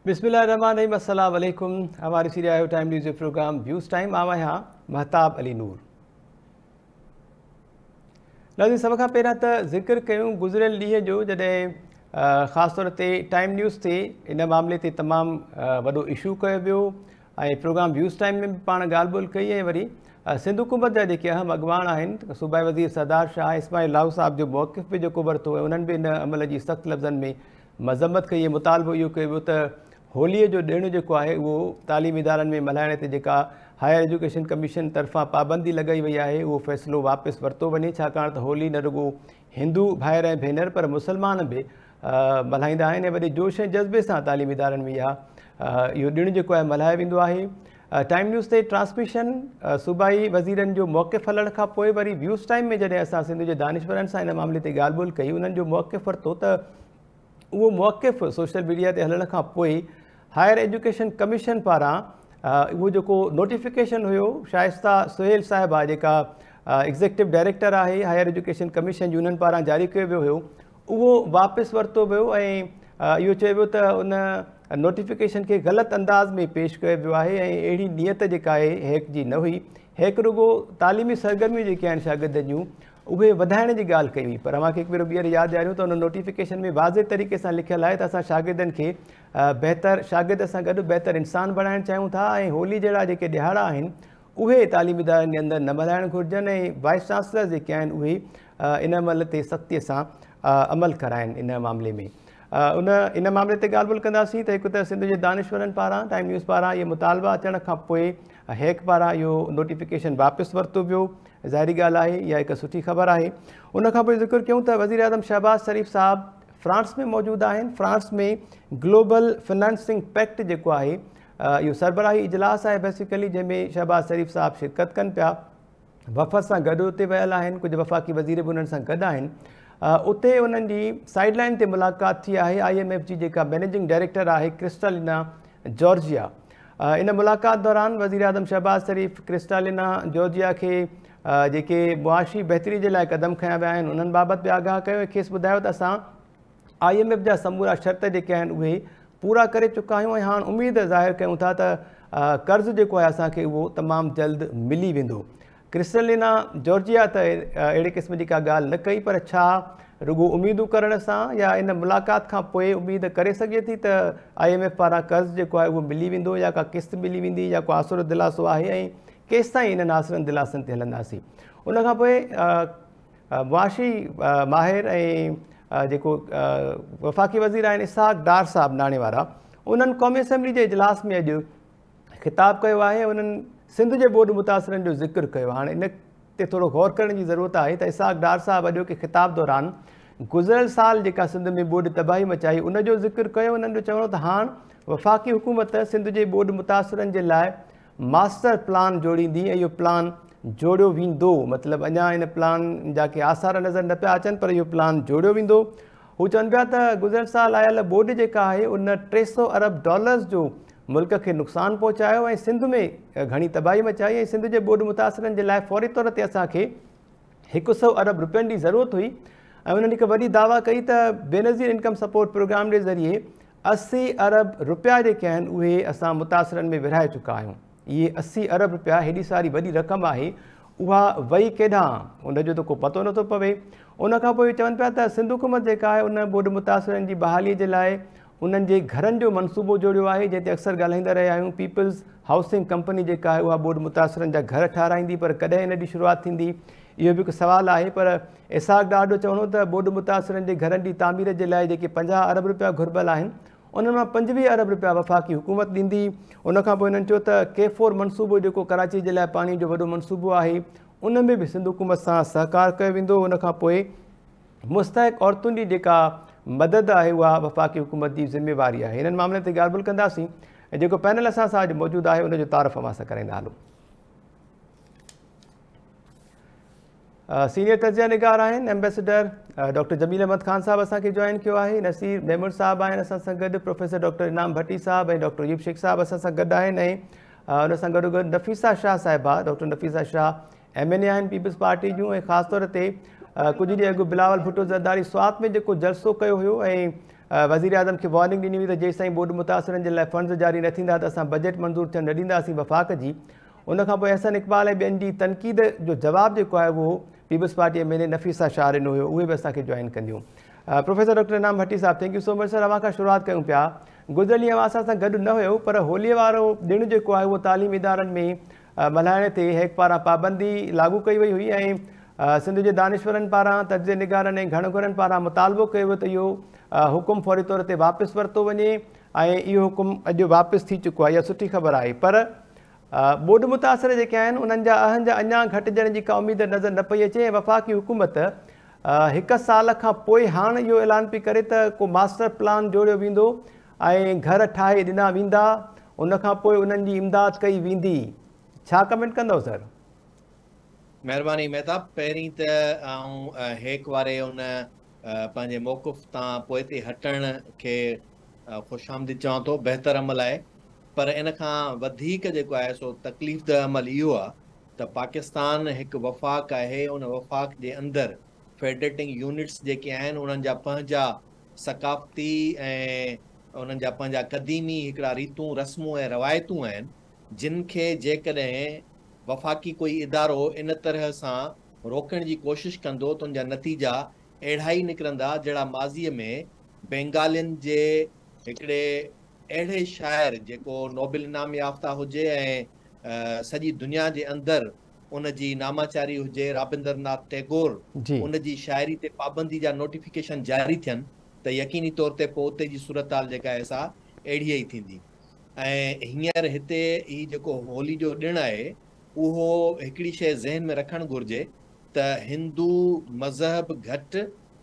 बिस्मिल्लाहिर्रहमानिर्रहीम, अस्सलाम वालेकुम। हमारी Syria time news programme views time आवा यहाँ महताब अली नूर। नाज़रीन, सब खां पहिरियां त ज़िक्र कयूं गुज़िरियल ॾींहं जो जॾहिं ख़ासि तौर ते टाइम न्यूज़ ते इन मामले ते तमामु वॾो इशू कयो वियो ऐं प्रोग्राम व्यूज़ टाइम में पाण ॻाल्हि ॿोल कई ऐं वरी सिंध हुकूमत जा जेके अहम अॻवान आहिनि सूबाई वज़ीर सरदार शाह इस्माइल लाहू साहब जो मौक़िफ़ बि जेको वरितो आहे उन्हनि बि इन अमल जी सख़्तु लफ़्ज़नि में मज़म्मत कई। मुतालबो इहो कयो वियो त होलीअ जो ॾिणु जेको आहे उहो तालीमी इदारनि में मल्हाइण ते जेका हायर एजुकेशन कमीशन तरफ़ां पाबंदी लॻाई वई आहे उहो फ़ैसिलो वापसि वरितो वञे, छाकाणि त होली न रुॻो हिंदू भाइर ऐं भेनर पर मुस्लमान बि मल्हाईंदा आहिनि ऐं वॾे जोश ऐं जज़्बे सां तालीमी इदारनि में इहो ॾिणु जेको आहे मल्हायो वेंदो आहे। टाइम न्यूज़ ते ट्रांसमिशन सूबाई वज़ीरनि जो मौक़िफ़ हलण खां पोइ वरी व्यूज़ टाइम में जॾहिं असां सिंध जे दानिशवरनि सां इन मामले ते ॻाल्हि ॿोल कई, उन्हनि जो मौक़िफ़ वरितो त उहो मौक़िफ़ सोशल मीडिया ते हलण खां पोइ हायर एजुकेशन कमीशन पारां उहो जेको नोटिफिकेशन हुयो शाइस्ता सुहेल साहिबा जेका एग्ज़ेक्टिव डायरेक्टर आहे हायर एजुकेशन कमीशन जी, उन्हनि पारां जारी कयो वियो हुयो, उहो वापसि वरितो वियो ऐं इहो चयो वियो त उन नोटिफिकेशन खे ग़लति अंदाज़ में पेश कयो वियो आहे ऐं अहिड़ी नियत जेका आहे हेक जी न हुई। हेक रुॻो तालीमी सरगर्मियूं जेके आहिनि शागिर्दनि जूं उहे वधाइण जी ॻाल्हि कई हुई, पर मां खे हिकु भेरो ॿीहर यादि ॾियारियूं त उन नोटिफिकेशन में वाज़े तरीक़े सां लिखियलु आहे त असां शागिर्दनि खे बहितर शागिर्द सां गॾु बहितर इंसान बणाइणु चाहियूं था ऐं होली जहिड़ा जेके ॾिहाड़ा आहिनि उहे तालीमी इदारनि जे अंदरि न मल्हाइणु घुरिजनि ऐं वाइस चांसलर जेके आहिनि उहे इन अमल ते सख़्तीअ सां अमल कराइनि। इन मामले में इन मामले ते ॻाल्हि ॿोल कंदासीं त हिकु त सिंध जे दानिशवरनि पारां टाइम न्यूज़ पारां इहे मुतालबा अचण खां पोइ हेक पारां इहो नोटिफिकेशन वापसि वरितो वियो, ज़ाहिरी ॻाल्हि आहे, इहा हिकु सुठी ख़बर आहे। उनखां पोइ ज़िक्र कयूं त वज़ीर आज़म शहबाज़ शरीफ़ साहब फ्रांस में मौजूदु आहिनि। फ्रांस में ग्लोबल फिनेंसिंग पैक्ट जेको आहे इहो सरबराही इजलास आहे बेसिकली, जंहिंमें शहबाज़ शरीफ़ साहब शिरकत कनि पिया, वफ़द सां गॾु उते वियल आहिनि, कुझु वफ़ाक़ी वज़ीर बि उन्हनि सां गॾु आहिनि। उते उन्हनि जी साइड लाइन ते मुलाक़ात थी आहे IMF जी जेका मैनेजिंग डायरेक्टर आहे क्रिस्टालिना जॉर्जिया। इन मुलाक़ात दौरान वज़ीर आज़म शहबाज़ शरीफ़ क्रिस्टालिना जॉर्जिया खे जेके मुआशी बहितरी जे लाइ क़दम खयां विया आहिनि उन्हनि बाबति बि आगाह कयो ऐं खेसि ॿुधायो त असां IMF जा समूरा शर्त जेके आहिनि उहे पूरा करे चुका आहियूं ऐं हाणे उमेदु ज़ाहिर कयूं था त कर्ज़ु जेको आहे असांखे उहो तमामु जल्द मिली वेंदो। क्रिस्टालिना जॉर्जिया त अहिड़े क़िस्म जी का ॻाल्हि न कई, पर छा रुॻो उमेदूं करण सां या इन मुलाक़ात खां पोइ उमेदु करे सघे थी त IMF पारां कर्ज़ु जेको आहे उहो मिली वेंदो या का क़िस्त मिली वेंदी या को आसिरो दिलासो आहे ऐं केसि ताईं इन्हनि आसिरनि दिलासनि ते हलंदासीं। उनखां पोइ मुआशी माहिर ऐं जेको वफ़ाक़ी वज़ीर आहिनि इसहाक़ डार साहब नाणे वारा, उन्हनि क़ौमी असेंबली जे इजलास में अॼु ख़िताबु कयो आहे। उन्हनि सिंध जे ॿोॾि मुतासिरनि जो ज़िक्र कयो। हाणे इन ते थोरो गौर करण जी ज़रूरत आहे त इसहाक़ डार साहब अॼोके ख़िताब दौरान गुज़िरियल साल जेका सिंध में ॿोॾि तबाही मचाई उनजो ज़िक्र कयो। उन्हनि जो चवणो त हाणे वफ़ाक़ी हुकूमत सिंध जे ॿोॾि मुतासिरनि जे लाइ मास्टर प्लान जोड़ींदी ऐं इहो प्लान जोड़ियो वेंदो, मतिलबु अञा इन प्लान जा के आसार नज़र न पिया अचनि पर इहो प्लान जोड़ियो वेंदो। हू चवनि पिया त गुज़िरियल साल आयल ॿोॾि जेका आहे उन $300 अरब जो मुल्क खे नुक़सानु पहुचायो ऐं सिंध में घणी तबाही मचाई ऐं सिंध जे ॿोॾि मुतासिरनि जे लाइ फ़ौरी तौर ते असांखे $100 अरब जी ज़रूरत हुई। ऐं उन्हनि हिकु वॾी दावा कई त बेनज़ीर इनकम सपोर्ट प्रोग्राम जे ज़रिए $80 अरब जेके आहिनि उहे असां मुतासिरनि में विरहाए चुका आहियूं। इहे $80 अरब हेॾी सारी वॾी रक़म आहे, उहा वई केॾांहुं उनजो त को पतो नथो पवे। उनखां पोइ चवनि पिया त सिंध हुकूमत जेका आहे उन ॿोॾि मुतासिरनि जी बहालीअ जे लाइ उन्हनि जे घरनि जो मनसूबो जोड़ियो आहे, जंहिं ते अक्सर ॻाल्हाईंदा रहिया आहियूं। पीपल्स हाउसिंग कंपनी जेका आहे उहा ॿोॾि मुतासिरनि जा घर ठाराईंदी, पर कॾहिं इन जी शुरूआति थींदी इहो बि हिकु सुवालु आहे। पर इसहाक़ डार जो चवणो त ॿोॾि मुतासिरनि जे घरनि जी तामीर जे लाइ जेके $50 अरब घुर्बल आहिनि उन्हनि मां $25 अरब वफ़ाक़ी हुकूमत ॾींदी। उनखां पोइ हिननि चयो त K4 मनसूबो जेको कराची जे लाइ पाणी जो वॾो मनसूबो आहे उन में बि सिंध हुकूमत सां सहकार कयो वेंदो। उनखां पोइ मुस्तहिक़ औरतुनि जी जेका मदद आहे उहा वफ़ाक़ी हुकूमत जी ज़िम्मेवारी आहे। हिननि मामले ते ॻाल्हि ॿोल कंदासीं ऐं जेको पैनल असां सां अॼु मौजूदु आहे उनजो तारीफ़ असां कराईंदा हलूं। सीनियर तजिया निगार आहिनि एम्बेसडर डॉक्टर जमील अहमद ख़ान साहब असांखे जॉइन कयो आहे। नसीर मेमूर साहब आहिनि असां सां गॾु, प्रोफेसर डॉक्टर इनाम भट्टी साहब ऐं डॉक्टर अयूब शेख साहब असां सां गॾु आहिनि ऐं उन सां गॾोगॾु नफ़ीसा शाह साहिबा, डॉक्टर नफ़ीसा शाह MNA आहिनि पीपल्स पार्टी जूं ऐं ख़ासि तौर ते कुझु ॾींहं अॻु बिलावल भुट्टो ज़रदारी स्वात में जेको जलसो कयो हुयो ऐं वज़ीर आज़म खे वार्निंग ॾिनी हुई त जेसि ताईं बोर्ड मुतासिरनि जे लाइ फंड्स जारी न थींदा त असां बजट मंज़ूर थियणु न ॾींदासीं वफ़ाक़ जी। उनखां पोइ अहसन इक़बाल ऐं ॿियनि जी तनक़ीद जो जवाबु जेको आहे उहो पीपल्स पार्टीअ में नफ़ीसा शाह ॾिनो हुयो, उहे बि असांखे जॉइन कंदियूं। प्रोफेसर डॉक्टर इनाम भट्टी साहब, thank you so much sir. अव्हां खां शुरूआत कयूं पिया। गुज़िरियल ॾींहुं असां सां गॾु न हुयो, पर होलीअ वारो ॾिणु जेको आहे उहो तालीम इदारनि में मल्हाइण ते हेक पारां पाबंदी लागू कई वई हुई ऐं सिंध जे दानिश्वरनि पारां, तज्ज़े निगारनि ऐं घणघरनि पारां मुतालबो कयो वियो त इहो हुकुम फौरी तौर ते वापसि वरितो वञे ऐं इहो हुकुम अॼु वापसि थी चुको आहे। इहा सुठी ख़बर आहे, पर बोर्ड मुतासिर जेके आहिनि उन्हनि जा अहंज अञा घटिजण जी का उमेद नज़र न पई अचे ऐं वफ़ाक़ी हुकूमत हिकु साल खां पोइ हाणे इहो ऐलान पई करे त को मास्टर प्लान जोड़ियो वेंदो ऐं घर ठाहे ॾिना वेंदा, उनखां पोइ उन्हनि जी इमदाद कई वेंदी। छा कमेंट कंदव सर? महिरबानी मेहताब। पहिरीं त आउं हेक वारे उन पंहिंजे मौक़िफ़ तां पोइ ते हटण खे ख़ुशि आमदीद चवां थो, बहितर अमल आहे। पर इन खां वधीक जेको आहे सो तकलीफ़ द अमल इहो आहे त पाकिस्तान हिकु वफ़ाक़ आहे, उन वफ़ाक़ जे अंदरि फेडरेटिंग यूनिट्स जेके आहिनि उन्हनि जा पंहिंजा सक़ाफ़ती ऐं उन्हनि जा पंहिंजा क़दीमी हिकिड़ा रीतूं रस्मूं ऐं रवायतूं आहिनि, जिन खे जेकॾहिं वफ़ाक़ी कोई इदारो इन तरह सां रोकण जी कोशिशि कंदो त उनजा नतीजा अहिड़ा ई निकिरंदा जहिड़ा माज़ीअ में बेंगालियुनि जे हिकिड़े अहिड़े शाइर जेको नोबेल इनाम याफ़्ता हुजे ऐं सॼी दुनिया जे अंदरि उन जी नामाचारी हुजे, राबिंद्रनाथ टैगोर, उन जी शाइरी ते पाबंदी जा नोटिफिकेशन जारी थियनि त यकीनी तौर ते पोइ उते जी सूरत हाल जेका आहे सा अहिड़ी ई थींदी। ऐं हींअर हिते ही जेको होली जो ॾिणु आहे उहो हिकिड़ी शइ ज़हन में रखणु घुरिजे त हिंदू मज़हब घटि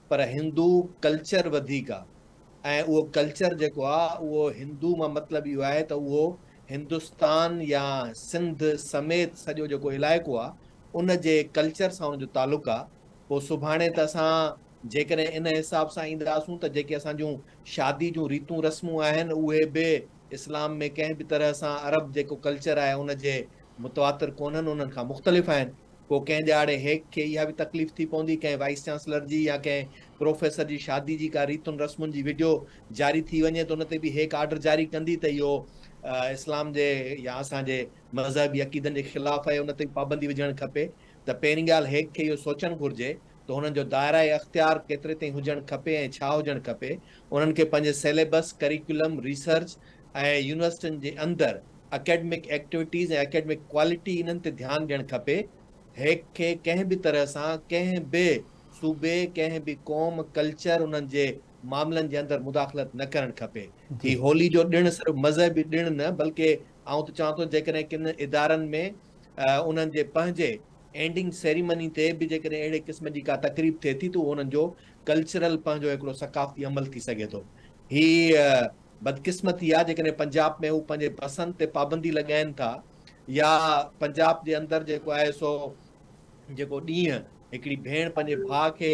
पर हिंदू कल्चर वधीक आहे। ऐं उहो कल्चर जेको आहे उहो हिंदू मां मतिलबु इहो आहे त उहो हिंदुस्तान या सिंध समेत सॼो जेको इलाइक़ो आहे उन जे कल्चर सां उनजो तालुक़ु आहे। पोइ सुभाणे त असां जेकॾहिं इन हिसाब सां ईंदासूं त जेके असांजूं शादी जूं रीतूं रस्मूं आहिनि उहे बि इस्लाम में कंहिं बि तरह सां अरब जेको कल्चर आहे उन जे मुतवातिर कोन्हनि, उन्हनि खां मुख़्तलिफ़ आहिनि। पोइ कंहिं ॼाणे हेक खे इहा बि तकलीफ़ थी पवंदी, कंहिं वाइस चांसलर जी या कंहिं प्रोफेसर जी शादी जी का रीतुनि रस्मुनि जी वीडियो जारी थी वञे त उन ते बि हेक आर्डर जारी कंदी त इहो इस्लाम जे या असांजे मज़हबी अक़ीदनि जे ख़िलाफ़ु आहे, उन ते पाबंदी विझणु खपे। त पहिरीं ॻाल्हि हेक खे इहो सोचणु घुरिजे त हुननि जो दायरा अख़्तियार केतिरे ताईं हुजणु खपे ऐं छा हुजणु खपे। उन्हनि खे पंहिंजे सिलेबस, करिकुलम, रिसर्च ऐं यूनिवर्सिटियुनि जे अंदरि अकेडमिक एक्टिविटीज़ ऐं एकेडमिक क्वालिटी इन्हनि ते ध्यानु ॾियणु खपे। हेक खे कंहिं बि तरह सां कंहिं बि सूबे, कंहिं बि क़ौम, कल्चर उन्हनि जे मामलनि जे अंदरि मुदाख़लत न करणु खपे। ही होली जो ॾिणु सिर्फ़ु मज़हबी ॾिणु न, बल्कि आउं त चवां थो जेकॾहिं किन इदारनि में उन्हनि जे पंहिंजे एंडिंग सेरेमनी ते बि जेकॾहिं अहिड़े क़िस्म जी का तकरीब थिए थी त उन्हनि जो कल्चरल पंहिंजो हिकिड़ो सक़ाफ़ती अमल थी सघे थो। ही बदकिस्मती आहे जेकॾहिं पंजाब में हू पंहिंजे पसंदि ते पाबंदी लॻाइनि था या पंजाब जे अंदरि जेको आहे सो जेको ॾींहुं हिकिड़ी भेण पंहिंजे भाउ खे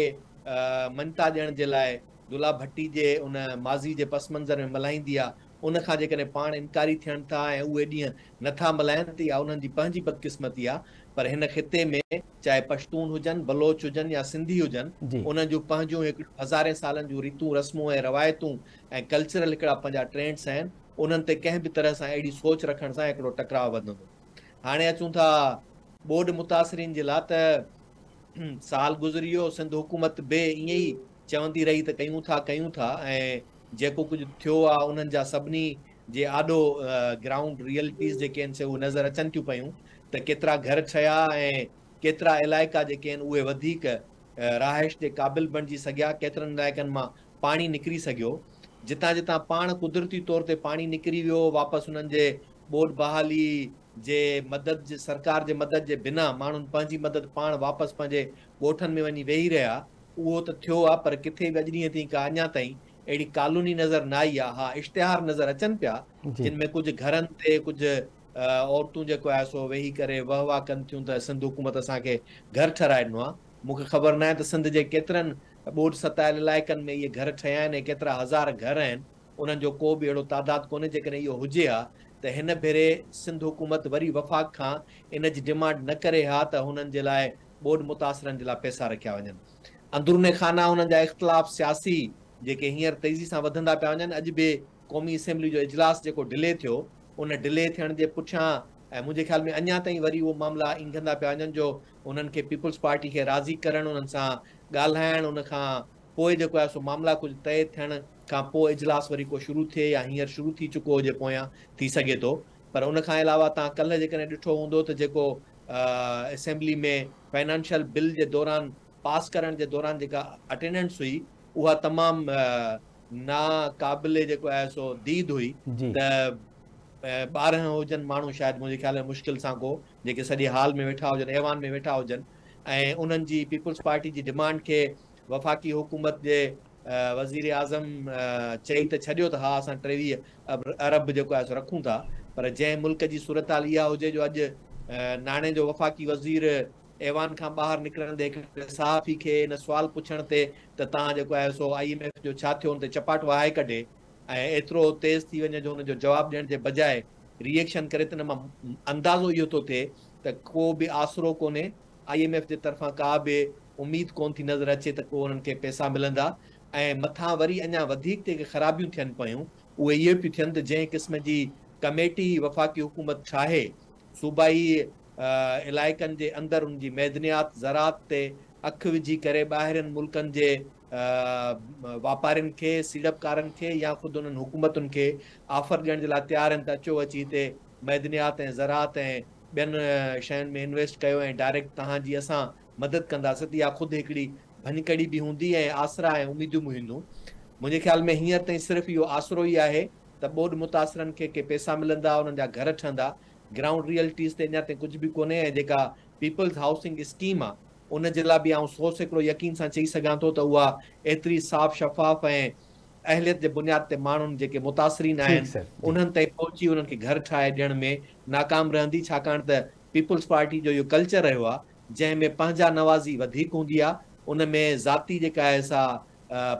मञता ॾियण जे लाइ दुला भट्टी जे उन माज़ी जे पस मंज़र में मल्हाईंदी आहे, उनखां जेकॾहिं पाण इनकारी थियनि था ऐं उहे ॾींहं नथा मल्हाइनि त इहा उन्हनि जी पंहिंजी बदकिस्मती आहे। पर हिन ख़िते में चाहे पश्तून हुजनि, बलोच हुजनि या सिंधी हुजनि, उन्हनि जूं पंहिंजूं हिकिड़ियूं हज़ारे सालनि जूं रीतूं रस्मूं ऐं रवायतूं ऐं कल्चरल हिकिड़ा पंहिंजा ट्रेंड्स आहिनि, उन्हनि ते कंहिं बि तरह सां अहिड़ी सोच रखण सां हिकिड़ो टकराव वधंदो। हाणे अचूं था बोर्ड मुतासिरीन जे लाइ त साल गुज़री वियो, सिंध हुकूमत बि ईअं ई चवंदी रही त कयूं था ऐं जेको कुझु थियो आहे उन्हनि जा सभिनी जे आॾो ग्राउंड रियलिटीज़ जेके आहिनि से उहे नज़र अचनि थियूं पयूं त केतिरा घर ठहिया ऐं केतिरा इलाइक़ा जेके आहिनि उहे वधीक रहाइश जे क़ाबिल बणिजी सघिया, केतिरनि इलाइक़नि मां पाणी निकिरी सघियो। जितां जितां पाण कुदरती तौर ते पाणी निकिरी वियो, वापसि उन्हनि जे ॿोॾ बहाली जे मदद जे सरकार जे मदद जे बिना माण्हुनि पंहिंजी मदद पाण वापसि पंहिंजे ॻोठनि में वञी वेही रहिया, उहो त थियो आहे। पर किथे बि अॼु ॾींहं ताईं का अञा ताईं अहिड़ी कानूनी नज़र न आई आहे। हा, इश्तिहार नज़र अचनि पिया जिन में कुझु घरनि ते कुझु औरतूं जेको आहे सो वेही करे वाह वाह कनि थियूं त सिंध हुकूमत असांखे घर ठाराए ॾिनो आहे। मूंखे ख़बर न आहे त सिंध जे केतिरनि ॿोॾ सतायल इलाइक़नि में इहे घर ठहिया आहिनि ऐं केतिरा हज़ार घर आहिनि, उन्हनि जो को बि अहिड़ो तादादु कोन्हे। जेकॾहिं इहो हुजे हा त हिन भेरे सिंध हुकूमत वरी वफ़ाक़ खां इन जी डिमांड न करे हा त हुननि जे लाइ ॿोॾ मुतासिरनि जे लाइ पैसा रखिया वञनि। अंदरूने खाना हुननि जा इख़्तिलाफ़ सियासी जेके हींअर तेज़ी सां वधंदा पिया वञनि। अॼु बि क़ौमी असेंबली जो इजलास जेको डिले थियो, उन डिले थियण जे पुठियां ऐं मुंहिंजे ख़्याल में अञा ताईं वरी उहो मामला ईंदंदा पिया वञनि जो उन्हनि खे पीपल्स पार्टी खे राज़ी करणु, उन्हनि सां ॻाल्हाइणु, उन खां पोइ जेको आहे सो मामला कुझु तइ थियण खां पोइ इजलास वरी को शुरू थिए या हींअर शुरू थी चुको हुजे पोयां, थी सघे थो। पर उन खां अलावा तव्हां कल्ह जेकॾहिं ॾिठो हूंदो त जेको असेंबली में फाइनेंशियल बिल जे दौरान पास करण जे दौरान जेका अटेंडेंस हुई उहा तमामु नाक़ाबिले जेको आहे सो दीद हुई। त 12 हुजनि माण्हू शायदि मुंहिंजे ख़्याल में मुश्किल सां को जेके सॼे हाल में वेठा हुजनि, ऐवान में वेठा हुजनि ऐं उन्हनि जी पीपल्स पार्टी जी डिमांड खे वफ़ाक़ी हुकूमत जे वज़ीर आज़म चई त छॾियो त हा असां 23 अरब जेको आहे सो रखूं था। पर जंहिं मुल्क जी सूरत हाल इहा हुजे जो अॼु नाणे जो वफ़ाक़ी वज़ीर ऐवान खां ॿाहिरि निकिरण ते हिकु सहाफ़ी खे इन सुवाल पुछण ते त तव्हां जेको आहे सो IMF जो छा थियो हुन ते चपाट वहाए कढे ऐं एतिरो तेज़ थी वञे जो हुनजो जवाबु ॾियण जे बजाए रिएक्शन करे, त हिन मां अंदाज़ो इहो थो थिए त को बि आसरो कोन्हे, IMF जे तरफ़ां का बि उमेद कोन थी नज़र अचे त को उन्हनि खे पैसा मिलंदा। ऐं मथां वरी अञा वधीक जेके ख़राबियूं थियनि पियूं उहे इहे पियूं थियनि त जंहिं क़िस्म जी कमेटी वफ़ाक़ी हुकूमत ठाहे सूबाई इलाइक़नि जे अंदरि उनजी मैदनियात ज़रात ते अखि विझी करे ॿाहिरिनि मुल्कनि जे वापारियुनि खे, सीड़पकारनि खे या ख़ुदि उन्हनि हुकूमतुनि खे ऑफर ॾियण जे लाइ तयारु आहिनि त अचो अची हिते मैदनियात ऐं ज़रात ऐं ॿियनि शयुनि में इन्वेस्ट कयो ऐं डायरेक्ट तव्हांजी असां मदद कंदासीं। त इहा ख़ुदि हिकिड़ी भञकड़ी बि हूंदी ऐं आसरा ऐं उमेदूं बि हूंदियूं। मुंहिंजे ख़्याल में हींअर ताईं सिर्फ़ु इहो आसरो ई आहे त ॿोॾि मुतासिरनि खे के पैसा मिलंदा, उन्हनि जा घर ठहंदा। ग्राउंड रियलिटीज़ ते अञा ताईं कुझु बि कोन्हे ऐं जेका पीपल्स हाउसिंग स्कीम आहे उन जे लाइ बि आउं 100% यकीन सां चई सघां थो त उहा एतिरी साफ़ शफ़ाफ़ ऐं अहलियत जे बुनियाद ते माण्हुनि जेके मुतासिरीन आहिनि उन्हनि ताईं पहुची उन्हनि खे घर ठाहे ॾियण में नाकाम रहंदी, छाकाणि त पीपल्स पार्टी जो इहो कल्चर रहियो आहे जंहिंमें पंहिंजा नवाज़ी वधीक हूंदी आहे, उन में ज़ाती जेका आहे सा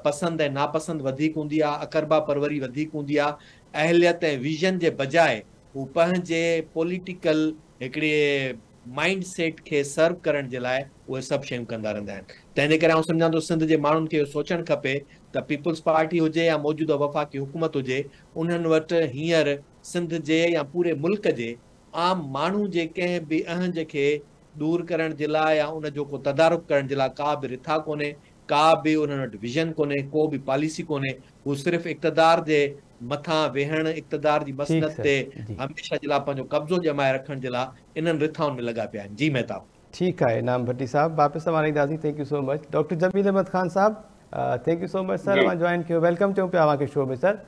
पसंदि ऐं नापसंदि वधीक हूंदी आहे, अकरबा परवरी वधीक हूंदी आहे। अहलियत ऐं विज़न जे बजाए हू पंहिंजे पॉलिटिकल हिकिड़े माइंड सेट खे सर्व करण जे लाइ उहे सभु शयूं कंदा रहंदा आहिनि। तंहिंजे करे आउं सम्झां थो सिंध जे माण्हुनि खे सोचणु खपे त पीपल्स पार्टी हुजे या मौजूदा वफ़ाक़ी हुकूमत हुजे, उन्हनि वटि हींअर सिंध जे या पूरे मुल्क जे आम माण्हू जे कंहिं बि अहंज खे दूर करण जे लाइ या उनजो को तदारुक करण जे लाइ का बि रिथा कोन्हे, का बि उन्हनि वटि विज़न कोन्हे, को बि पॉलिसी कोन्हे। हू सिर्फ़ु इक़्तिदार जे मथां वेहण, इक़्तिदार जी मसनत ते हमेशह जे लाइ पंहिंजो कब्ज़ो जमाए रखण जे लाइ इन्हनि रिथाउनि में लॻा पिया आहिनि। जी मेहताब। ठीकु आहे इनाम भट्टी साहब, वापसि संभालींदासीं। Thank you so much. Doctor Jameel Ahmed Khan साहब, thank you so much sir, मां जॉइन कयो, वेलकम चऊं पिया तव्हांखे शो में सर।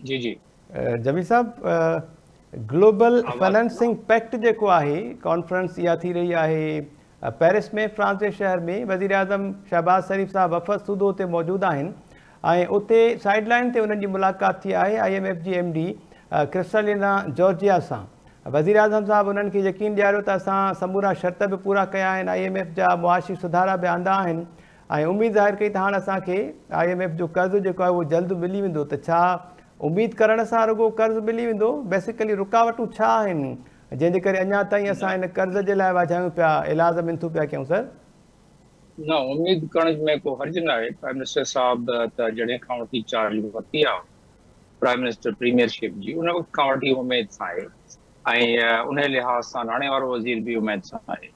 जी जी जमील साहब, ग्लोबल फाइनेंसिंग पैक्ट जेको आहे कॉन्फ्रेंस इहा थी रही आहे पेरिस में, फ्रांस जे शहर में। वज़ीर आज़म शहबाज़ शरीफ़ साहब वफ़द सूदो हुते मौजूदु आहिनि ऐं उते साइड लाइन ते उन्हनि जी मुलाक़ात थी आहे IMF जी MD क्रिस्टलिना जॉर्जिया सां। वज़ीर आज़म साहब उन्हनि खे यकीन ॾियारियो त असां समूरा शर्त बि पूरा कया आहिनि, IMF जा मुआशी सुधारा बि आंदा आहिनि ऐं उमेदु ज़ाहिर कई त हाणे असांखे IMF जो कर्ज़ु जेको आहे उहो जल्द मिली वेंदो। त छा उमेदु करण सां रुॻो कर्ज़ु मिली वेंदो? बेसिकली रुकावटूं छा आहिनि जंहिंजे करे अञा ताईं असां हिन कर्ज़ जे लाइ वाझायूं पिया, इलाज मिनथू पिया कयूं सर? न, उमेद करण में को हर्ज न आहे। प्राइम मिनिस्टर साहब त जॾहिं खां वठी चार्ज वरिती आहे प्राइम मिनिस्टर प्रीमियरशिप जी, उन वक़्त खां वठी उमेद सां आहे ऐं उन लिहाज़ सां हाणे वारो वज़ीर बि उमेद सां आहे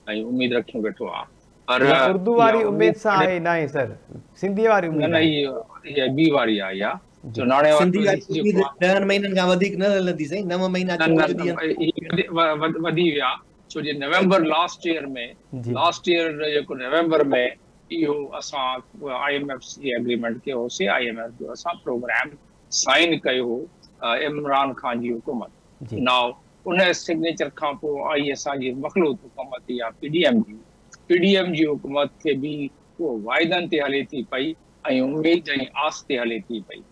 ऐं उमेद रखियो वेठो आहे। पर उर्दू वारी उमेद सां आहे न आहे सर, सिंधी वारी उमेद न, इहा ॿी वारी आहे। इहा जो नाणे सिंधी वारी 10 महीननि खां वधीक न हलंदी साईं, 9 महीना वधी विया। छो जे नवंबर लास्ट ईयर जेको नवंबर में इहो असां IMF जी एग्रीमेंट कयो होसीं, IMF जो असां प्रोग्राम साइन कयो हो इमरान खान जी हुकूमत। नाउ उन सिग्नेचर खां पोइ आई असांजी मखलूत हुकूमत या PDM जी हुकूमत खे बि उहो वाइदनि ते हले थी पई ऐं उमेद ऐं आस ते हले थी पई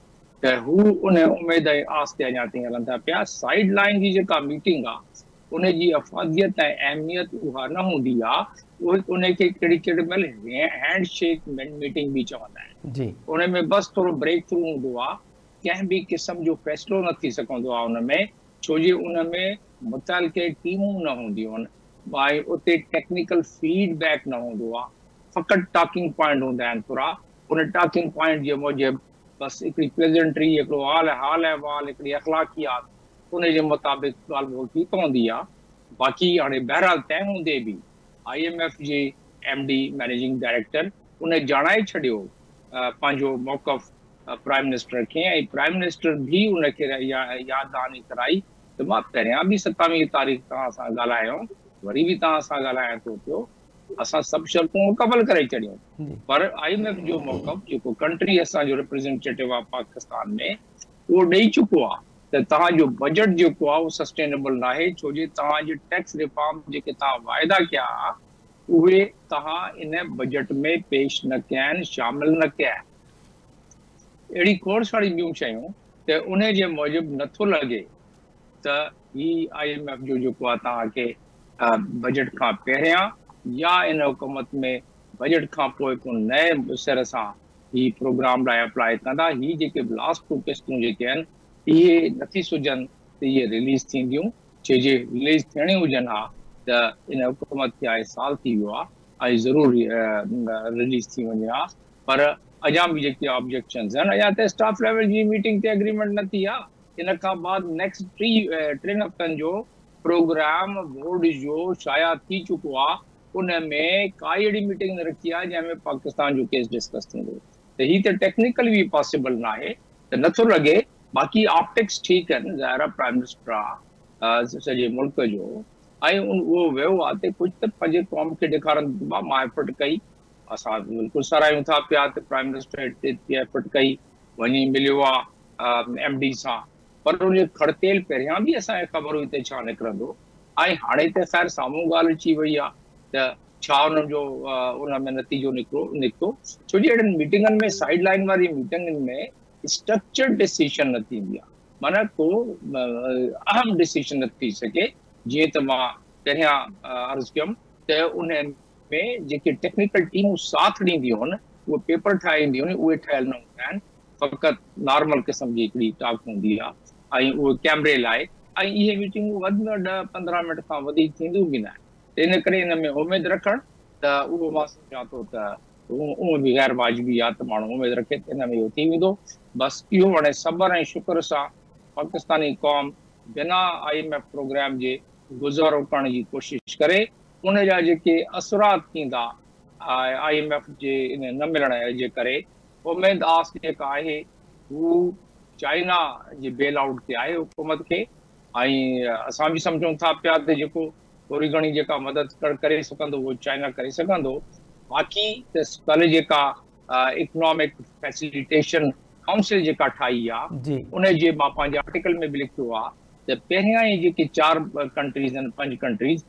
त हू उन उमेद ऐं आस ते अञा ताईं हलनि था पिया। साइड लाइन जी जेका मीटिंग आहे उन जी अफ़ादियत ऐं अहमियत उहा न हूंदी आहे, उनखे केॾी महिल हैंड शेक मीटिंग बि चवंदा आहिनि। उन में बसि थोरो ब्रेक थ्रू हूंदो आहे, कंहिं बि क़िस्म जो फ़ैसिलो न थी सघंदो आहे उन में, छो जे उन में मुतलके टीमूं न हूंदियूं आहिनि ऐं उते टेक्निकल फीडबैक न हूंदो आहे। फ़क़ति टॉकिंग पॉइंट हूंदा आहिनि पूरा, उन टॉकिंग पॉइंट जे मूजिबि बसि हिकिड़ी प्रेज़ेंट्री, हिकिड़ो हाल अहिवाल, हिकिड़ी अख़लाक़ियात, उन जे मुताबिक़ ॻाल्हि ॿोल थी पवंदी आहे। बाक़ी हाणे बहरहाल तंहिं हूंदे बि IMF जे MD मैनेजिंग डायरेक्टर उन ॼाणाए छॾियो पंहिंजो मौक़फ़ प्राइम मिनिस्टर खे, ऐं प्राइम मिनिस्टर बि उनखे याददानी कराई त मां पहिरियां बि 27 तारीख़ तव्हां सां ॻाल्हायो, वरी बि तव्हां सां ॻाल्हायां थो पियो, असां सभु शर्तूं मुकमल करे छॾियूं, पर IMF जो मौक़फ़ जेको कंट्री असांजो रिप्रेज़ेंटेटिव आहे पाकिस्तान में, उहो ॾेई चुको आहे त तव्हांजो बजट जेको आहे उहो सस्टेनेबल न आहे, छो जे तव्हांजे टैक्स रिफॉर्म जेके तव्हां वाइदा कया उहे तव्हां इन बजट में पेश न कया आहिनि, शामिल न कया आहिनि। अहिड़ी खोड़ सारी ॿियूं शयूं त उन जे मूजिबि नथो लॻे त ही IMF जो जेको आहे तव्हांखे बजट खां पहिरियां या इन हुकूमत में बजट खां पोइ को नए सिर सां ही प्रोग्राम लाइ अप्लाई कंदा। ही जेके लास्ट 2 किस्तूं जेके आहिनि इहे नथी सुझनि त इहे रिलीज़ थींदियूं, छो जे रिलीज़ थियणी हुजनि हा त इन हुकूमत खे आहे साल थी वियो आहे ऐं ज़रूरु रिलीज़ थी वञे हा, पर अञा बि जेके ऑब्जेक्शन्स आहिनि, अञा त स्टाफ लेवल जी मीटिंग ते एग्रीमेंट न थी आहे। इन खां बाद नेक्स्ट 3 हफ़्तनि जो प्रोग्राम बोर्ड जो शाया थी चुको आहे, उन में काई अहिड़ी मीटिंग न रखी आहे जंहिंमें पाकिस्तान जो केस डिस्कस थींदो, त ही त टेक्निकली बि पॉसिबल न आहे, त नथो लॻे। बाक़ी ऑप्टिक्स ठीकु आहिनि, ज़ाहिर प्राइम मिनिस्टर आहे सॼे मुल्क जो, ऐं उहो वियो आहे त कुझु त पंहिंजे क़ौम खे ॾेखारनि था, मां एफर्ट कई, असां बिल्कुलु सारायूं था पिया त प्राइम मिनिस्टर हिते एफर्ट कई, वञी मिलियो आहे MD सां, पर उन खड़तेल पहिरियां बि असांखे ख़बर हुई त छा निकिरंदो, ऐं हाणे त ख़ैर साम्हूं ॻाल्हि अची वई आहे त छा उन जो उन में नतीजो निकितो, छो जे अहिड़नि मीटिंगनि में साइड लाइन वारी मीटिंगनि में स्ट्रक्चर्ड डिसीजन न थींदी आहे, माना को अहम डिसीजन न थी सघे। जीअं त मां पहिरियां अर्ज़ु कयुमि त उन में जेके टेक्निकल टीमूं साथ ॾींदियूं आहिनि, उहे पेपर ठाहींदियूं आहिनि, उहे ठहियल न हूंदा आहिनि, फ़क़ति नॉर्मल क़िस्म जी हिकिड़ी टॉक हूंदी आहे, ऐं उहे कैमरे लाइ, ऐं इहे मीटिंगूं वधि में वधि 10-15 मिंट खां वधीक थींदियूं बि न आहिनि। इन करे इन में उमेदु रखणु त उहो मां सम्झां थो त उहो बि गैर वाजिबी आहे त माण्हू उमेदु रखे त इन में इहो थी वेंदो। बसि इहो हाणे सब्र ऐं शुक्र सां पाकिस्तानी क़ौम बिना IMF प्रोग्राम जे गुज़ारो करण जी कोशिशि करे, उन जा जेके असरात थींदा IMF जे इन न मिलण जे करे, उमेद आस जेका आहे हू चाइना जे बेल आउट ते आहे हुकूमत खे, ऐं असां बि सम्झूं था पिया त जेको थोरी घणी जेका मदद करे सघंदो उहो चाइना करे सघंदो। बाक़ी त कल्ह जेका इकोनॉमिक फैसिलिटेशन काउंसिल जेका ठाही आहे, उन जे मां पंहिंजे आर्टिकल में बि लिखियो आहे त पहिरियां ई जेके 4 कंट्रीज़ आहिनि, 5 कंट्रीज़,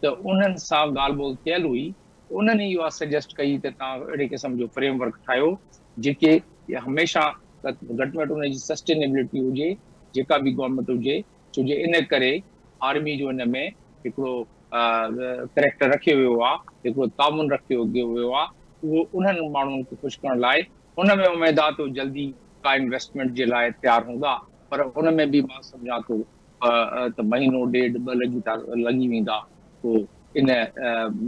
त उन्हनि सां ॻाल्हि ॿोल थियल हुई, उन्हनि इहो सजेस्ट कई त तव्हां अहिड़े क़िस्म जो फ्रेमवर्क ठाहियो जेके हमेशह घटि में घटि उनजी सस्टेनेबिलिटी हुजे, जेका बि गवर्नमेंट हुजे, छो जे इन करे आर्मी जो इन में हिकिड़ो कैरेक्टर रखियो वियो आहे, हिकिड़ो तामुन रखियो वियो आहे, उहो उन्हनि माण्हुनि खे ख़ुशि करण लाइ, उन में उमेद आहे तो जल्दी का इन्वेस्टमेंट जे लाइ तयारु हूंदा, पर उन में बि मां सम्झां थो त महीनो 1.5 लॻी वेंदा पोइ इन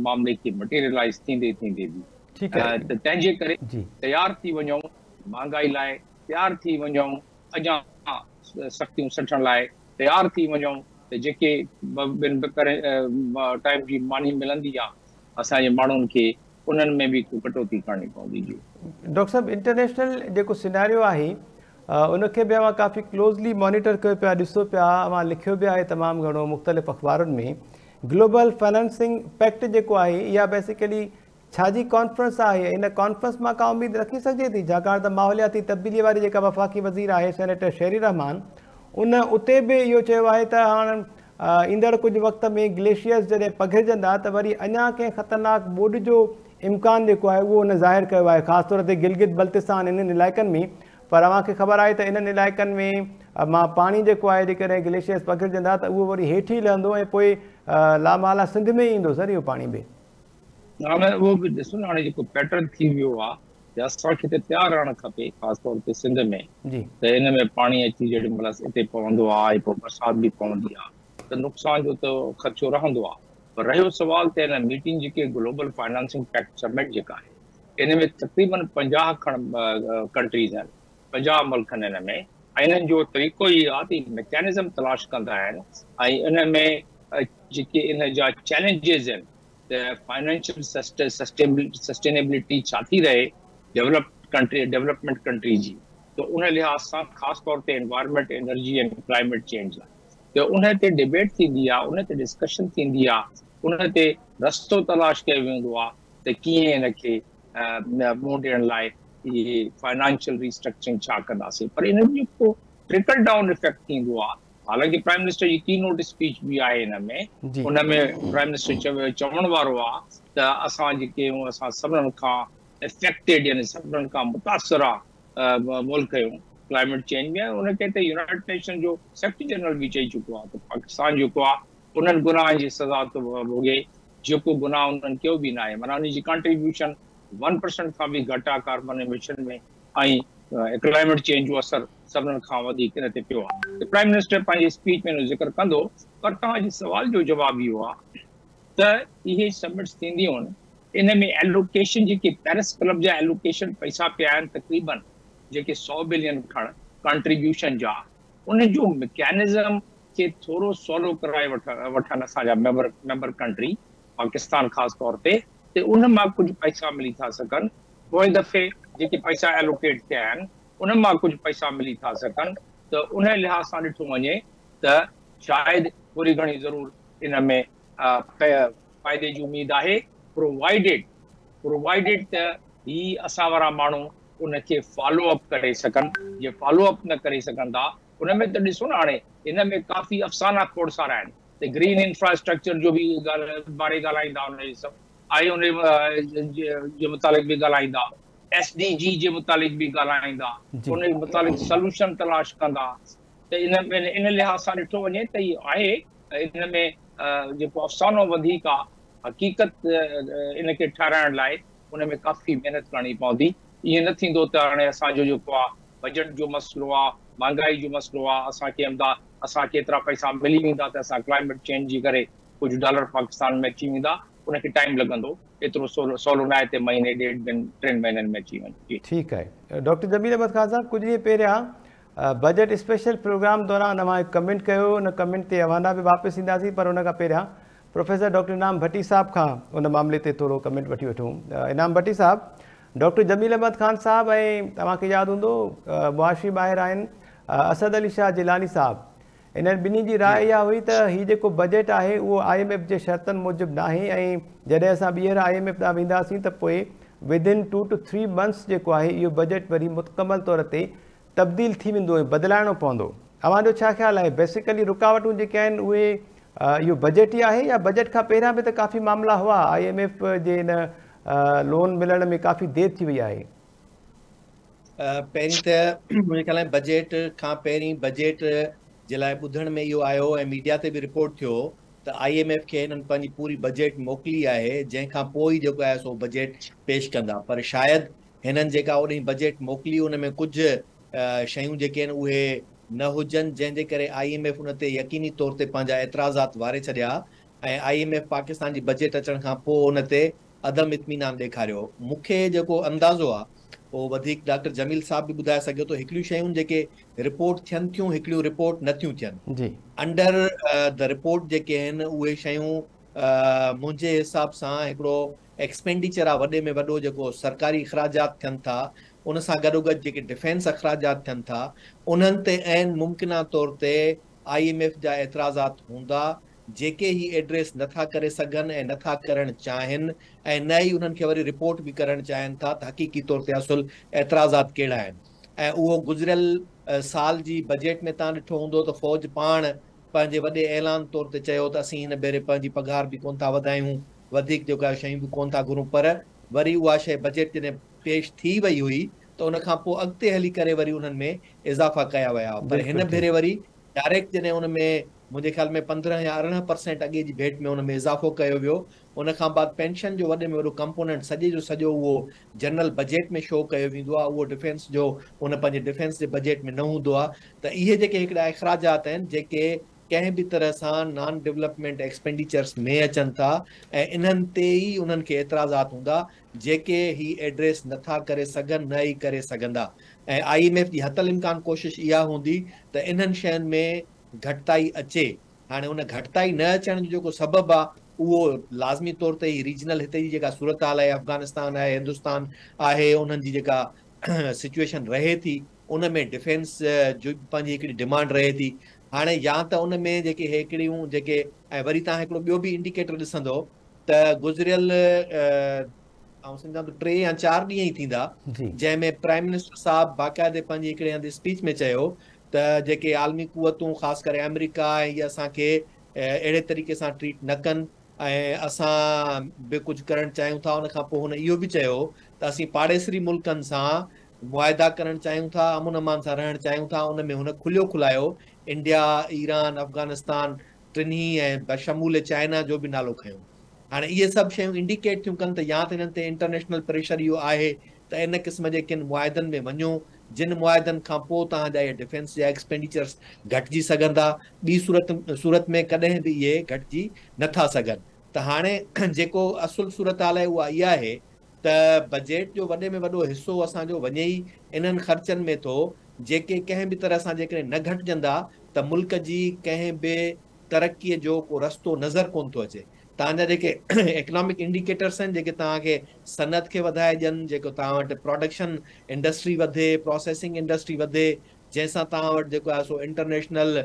मामले खे मटीरियलाइज़ थींदे बि। त तंहिंजे करे तयारु थी वञूं, महांगाई लाइ तयारु थी वञूं, अञा सख़्तियूं सठण लाइ तयारु थी वञूं, त जेके टाइम जी मानी मिलंदी आहे असांजे माण्हुनि खे, उन्हनि में बि कटौती करणी पवंदी। जी डॉक्टर साहब, इंटरनेशनल जेको सिनेरियो आहे उनखे बि अवां काफ़ी क्लोज़ली मॉनिटर कयो पिया, ॾिसो पिया, अवां लिखियो बि आहे तमामु घणो मुख़्तलिफ़ अख़बारुनि में। ग्लोबल फाइनेंसिंग पैक्ट जेको आहे, इहा बेसिकली छा जी कॉन्फ्रेंस आहे? इन कॉन्फ्रेंस मां का उमेद रखी सघिजे थी, छाकाणि त माहौलियाती तब्दीली वारी जेका वफ़ाक़ी वज़ीर आहे सेनेटर शेरी रहमान, उन उते बि इहो चयो आहे त हाणे ईंदड़ कुझु वक़्त में ग्लेशियर्स जॾहिं पघिरजंदा त वरी अञा कंहिं ख़तरनाक ॿोॾि जो इम्कान जेको आहे उहो हुन ज़ाहिर कयो आहे, ख़ासि तौर ते गिलगित बल्तिस्तान इन्हनि इलाइक़नि में। पर अव्हांखे ख़बर आहे त इन्हनि इलाइक़नि में मां पाणी जेको आहे जेकॾहिं ग्लेशियर्स पघिरजंदा त उहो वरी हेठि ई लहंदो ऐं पोइ लामाला सिंध में ईंदो सर इहो पाणी बि। हाणे उहो बि ॾिसो न, हाणे जेको पैटर्न थी वियो आहे त असांखे त तयारु रहणु खपे, ख़ासि तौर ते सिंध में, त इन में पाणी अची जेॾी महिल हिते पवंदो आहे, पोइ बरसाति बि पवंदी आहे त नुक़सान जो त ख़दशो रहंदो आहे। पर रहियो सुवाल त हिन मीटिंग जेके ग्लोबल फाइनेंसिंग पैक्ट समिट जेका आहे इन में तक़रीबन 50 कंट्रीज़ आहिनि, 50 मुल्क आहिनि हिन में, ऐं इन्हनि जो तरीक़ो ई आहे त मैकेनिज़म तलाश कंदा आहिनि ऐं इन में जेके इन जा चैलेंजिस आहिनि त फाइनेंशियल सस्टेनेबिलिटी छा थी रहे डेवलपमेंट कंट्री जी, तो उन लिहाज सां ख़ासि तौर ते environment, energy and climate change लाइ त उन ते डिबेट थींदी आहे, उन ते डिस्कशन थींदी आहे, उन ते रस्तो तलाश कयो वेंदो आहे त कीअं इनखे मुंहुं ॾियण लाइ इहे फाइनेंशियल रिस्ट्रक्चरिंग छा कंदासीं। पर इन जो को ट्रिकल डाउन इफेक्ट थींदो आहे। हालांकि प्राइम मिनिस्टर जी की नोट स्पीच बि आहे हिन में, उन में प्राइम मिनिस्टर चवण वारो आहे त असां जेके असां सभिनीनि खां इफेक्टेड यानी सभिनीनि खां मुतासिरा मुल्क आहियूं क्लाइमेट चेंज में। उनखे त यूनाइटेड नेशन जो सेक्रेटरी जनरल बि चई चुको आहे त पाकिस्तान जेको आहे उन्हनि गुनाहनि जी सज़ा थो भोगे जेको गुनाह उन्हनि कयो बि न आहे। माना उनजी कंट्रीब्यूशन 1% खां बि घटि आहे कार्बन एमिशन में, ऐं क्लाइमेट चेंज जो असर सभिनीनि खां वधीक इन ते पियो आहे। त प्राइम मिनिस्टर पंहिंजी स्पीच में ज़िक्र कंदो, पर तव्हांजे सवाल जो जवाबु इहो आहे त इहे समिट्स थींदियूं आहिनि, इन में एलोकेशन जेके पेरिस क्लब जा एलोकेशन पैसा पिया आहिनि तक़रीबन जेके 100 बिलियन खण कंट्रीब्यूशन जा, उन जो मैकेनिज़म खे थोरो सवलो कराए वठनि असांजा मेंबर कंट्री पाकिस्तान ख़ासि तौर ते, त उन मां कुझु पैसा मिली था सघनि। पोइ दफ़े जेके पैसा एलोकेट थिया आहिनि उन मां कुझु पैसा मिली था सघनि, त उन लिहाज सां ॾिठो वञे त शायदि थोरी घणी ज़रूरु इन में फ़ाइदे जी उमेद आहे, प्रोवाइडेड त ही असां वारा माण्हू उनखे फॉलो अप करे सघनि। जे फॉलो अप न करे सघंदा उन में त ॾिसो न, हाणे इन में काफ़ी अफ़साना खोड़सारा आहिनि त ग्रीन इंफ्रास्ट्रक्चर जो बि बारे ॻाल्हाईंदा, उन सभु आई उन जे मुतालिक़ बि ॻाल्हाईंदा, SDG जे मुतालिक़ बि ॻाल्हाईंदा, उन मुतालिक़ सॉल्यूशन तलाश कंदा। त इन लिहाज सां ॾिठो वञे त इहो आहे, इन में जेको अफ़सानो वधीक आहे, हक़ीक़त इनखे ठाराइण लाइ उन में काफ़ी महिनत करणी पवंदी। ईअं न थींदो त हाणे असांजो जेको आहे बजट जो मसइलो आहे, महांगाई जो मसइलो आहे, असांखे एतिरा पैसा मिली वेंदा त असां क्लाइमेट चेंज जी करे कुझु डॉलर पाकिस्तान में अची वेंदा, उनखे टाइम लॻंदो, एतिरो सवलो न आहे त महीने ॾेढ 3 महीननि में अची वञे। ठीकु आहे। डॉक्टर जमील अहमद ख़ान साहब, कुझु ॾींहं पहिरियां बजट स्पेशल प्रोग्राम दौरान तव्हां हिकु कमेंट कयो, उन कमेंट ते हवाना बि वापसि ईंदासीं, पर उन खां पहिरियां प्रोफेसर डॉक्टर इनाम भट्टी साहब खां उन मामले ते थोरो कमेंट वठी वठूं। इनाम भट्टी साहब, डॉक्टर जमील अहमद ख़ान साहब ऐं तव्हांखे यादि हूंदो मुआशी ॿाहिरि आहिनि असद अली शाह जिलानी साहब, इन्हनि ॿिन्ही जी राय इहा हुई त हीउ जेको बजट आहे उहो IMF जे शर्तनि मूजिबि न आहे, ऐं जॾहिं असां ॿीहर IMF ॾांहुं वेंदासीं त पोइ विदिन 2 to 3 months जेको आहे इहो बजट वरी मुकमल तौर ते तब्दील थी वेंदो ऐं बदिलाइणो पवंदो। अव्हांजो छा ख़्यालु आहे, बेसिकली रुकावटूं जेके आहिनि उहे इहो बजट ई आहे या बजट खां पहिरियां बि त काफ़ी मामला हुआ, IMF जे हिन लोन मिलण में काफ़ी देरि थी वई आहे? पहिरीं त मुंहिंजे ख़्याल में बजट खां पहिरीं बजट जे लाइ ॿुधण में इहो आयो ऐं मीडिया ते बि रिपोर्ट थियो त IMF खे हिननि पंहिंजी पूरी बजट मोकिली आहे, जंहिंखां पोइ जेको आहे सो बजट पेश कंदा। पर शायदि हिननि जेका ओॾी बजट मोकिली उन में कुझु शयूं जेके आहिनि उहे न हुजनि, जंहिंजे करे IMF उन ते यकीनी तौर ते पंहिंजा एतिराज़ात वारे छॾिया ऐं IMF पाकिस्तान जी बजट अचण खां पोइ उन ते अदम इत्मीनान ॾेखारियो। मूंखे जेको अंदाज़ो आहे उहो वधीक डॉक्टर जमील साहब बि ॿुधाए सघियो थो, हिकिड़ियूं शयूं जेके रिपोर्ट थियनि थियूं, हिकिड़ियूं रिपोर्ट नथियूं थियनि। अंडर द रिपोर्ट जेके आहिनि उहे शयूं मुंहिंजे हिसाब सां हिकिड़ो एक्सपेंडिचर आहे वॾे में वॾो जेको सरकारी अख़राजात थियनि था, उन सां गॾोगॾु जेके डिफेंस अख़राजात थियनि था उन्हनि ते ऐं मुमकिना तौर ते IMF जा एतिराज़ात हूंदा जेके ही एड्रेस नथा करे सघनि ऐं नथा करणु चाहिनि, ऐं न ई उन्हनि खे वरी रिपोर्ट बि करणु चाहिनि था त हक़ीक़ी तौर ते असुल एतिराज़ात कहिड़ा आहिनि। ऐं उहो गुज़िरियल साल जी बजट में तव्हां ॾिठो हूंदो त फ़ौज पाण पंहिंजे वॾे ऐलान तौर ते चयो त असीं हिन भेरे पंहिंजी पघार बि कोन था वधायूं, वधीक जेका शयूं बि कोन था घुरूं, पर वरी उहा शइ बजट जॾहिं पेश थी वई हुई त उन खां पोइ अॻिते हली करे वरी उन्हनि में इज़ाफ़ा कया विया। पर हिन भेरे वरी डायरेक्ट जॾहिं उन में मुंहिंजे ख़्याल में 15 या 18% अॻे जी भेट में उन में इज़ाफ़ो कयो वियो। उन खां बाद पेंशन जो वॾे में वॾो कंपोनेंट सॼे जो सॼो उहो जनरल बजट में शो कयो वेंदो आहे, उहो डिफेंस जो उन पंहिंजे डिफेंस जे बजट में न हूंदो आहे। त इहे जेके हिकिड़ा अख़राजात आहिनि जेके कंहिं बि तरह सां नॉन डेवलपमेंट एक्सपेंडिचर्स में अचनि था ऐं इन्हनि ते ई उन्हनि खे एतिराज़ात हूंदा जेके ही एड्रेस नथा करे सघनि न ई करे सघंदा। ऐं IMF जी हतल इम्कान कोशिशि इहा हूंदी त इन्हनि शयुनि में घटिताई अचे। हाणे उन घटिताई न अचण जो जेको सबबु आहे उहो लाज़मी तौर ते ई रीजनल हिते जी जेका सूरत हाल आहे, अफ़गानिस्तान आहे, हिंदुस्तान आहे, उन्हनि जी जेका सिचुएशन रहे थी उन में डिफेंस जो पंहिंजी हिकिड़ी डिमांड रहे थी। हाणे या त उन में जेके हिकिड़ियूं जेके ऐं वरी तव्हां हिकिड़ो ॿियो बि इंडिकेटर ॾिसंदो त गुज़िरियल आउं सम्झां थो 3 या 4 ॾींहं ई थींदा जंहिंमें प्राइम मिनिस्टर साहब बाक़ाइदे पंहिंजी हिकिड़े हंधि स्पीच में चयो त जेके आलमी क़ुवतूं ख़ासि करे अमेरिका ऐं इहे असांखे अहिड़े तरीक़े सां ट्रीट न कनि ऐं असां बि कुझु करणु चाहियूं था। उन खां पोइ हुन इहो बि चयो त असीं पाड़ेसरी मुल्कनि सां मुआइदा करणु चाहियूं था, अमन अमान सां रहणु चाहियूं था। उन में हुन खुलियो खुलायो इंडिया, ईरान, अफ़गानिस्तान टिन्ही ऐं बशमूल चाइना जो बि नालो खयों। हाणे इहे सभु शयूं इंडिकेट थियूं कनि त या त हिननि ते इंटरनेशनल प्रेशर इहो आहे त इन क़िस्म जे किन मुआइदनि में वञो जिन मुआइदनि खां पोइ तव्हांजा इहे डिफेंस जा एक्सपेंडिचर्स घटिजी सघंदा। ॿी सूरत में कॾहिं बि इहे घटिजी नथा सघनि। त हाणे जेको असुल सूरत हाल आहे उहा इहा आहे त बजट जो वॾे में वॾो हिसो असांजो वञे ई इन्हनि ख़र्चनि में थो जेके कंहिं बि तरह सां जेकॾहिं न घटिजंदा त मुल्क जी कंहिं बि तरक़ीअ जो को रस्तो नज़र कोन थो अचे। तव्हांजा जेके इकनॉमिक इंडिकेटर्स आहिनि जेके तव्हांखे सनत खे वधाए ॾियनि, जेको तव्हां वटि प्रोडक्शन इंडस्ट्री वधे, प्रोसेसिंग इंडस्ट्री वधे, जंहिंसां तव्हां वटि जेको आहे सो इंटरनेशनल